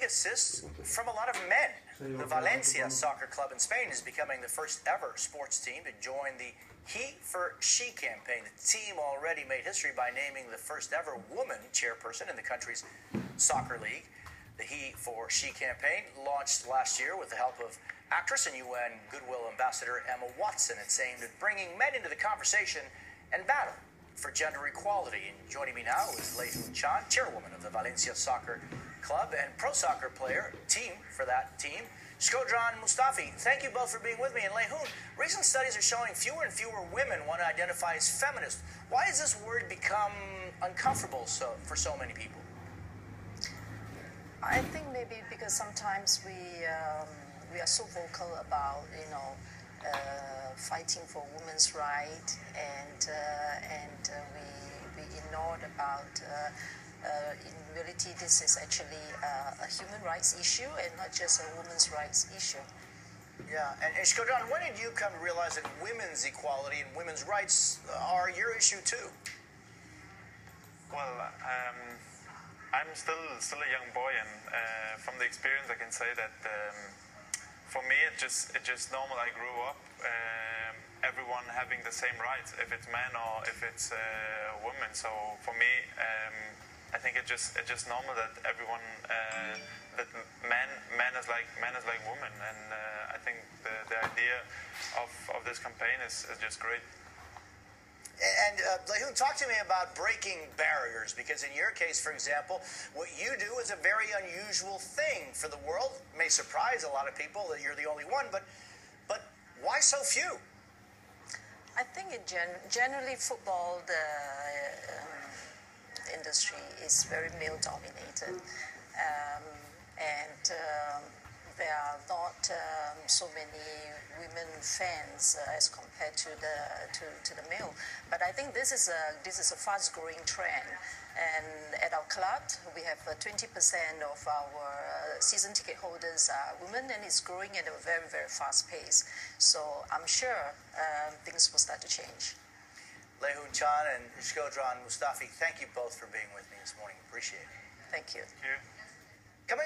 assists from a lot of men. The Valencia soccer club in Spain is becoming the first ever sports team to join the He for She campaign. The team already made history by naming the first ever woman chairperson in the country's soccer league. The He for She campaign launched last year with the help of actress and UN Goodwill Ambassador Emma Watson. It's aimed at bringing men into the conversation and battle for gender equality. And joining me now is Hoon, chairwoman of the Valencia Soccer Club and pro soccer player, team for that team, Shkodran Mustafi. Thank you both for being with me. And Hoon, recent studies are showing fewer and fewer women want to identify as feminist. Why has this word become uncomfortable for so many people? I think maybe because sometimes we are so vocal about, fighting for women's rights, and we ignored about in reality this is actually a human rights issue and not just a women's rights issue. Yeah, and Shkodran, when did you come to realize that women's equality and women's rights are your issue too? Well, I'm still a young boy, and from the experience I can say that for me it's just normal. I grew up everyone having the same rights, if it's man or if it's woman. So for me, I think it's just normal that everyone that man is like woman, and I think the idea of this campaign is just great. And Hoon, talk to me about breaking barriers, because in your case, for example, what you do is a very unusual thing for the world. It may surprise a lot of people that you're the only one, but why so few? I think generally football, the industry is very male-dominated, and there are not so many women fans as compared to the male. But I think this is a fast-growing trend, and at our club we have 20% of our season ticket holders are women, and it's growing at a very, very fast pace. So I'm sure things will start to change. Hoon and Shkodran Mustafi, thank you both for being with me this morning. Appreciate it. Thank you. Thank you. Coming up.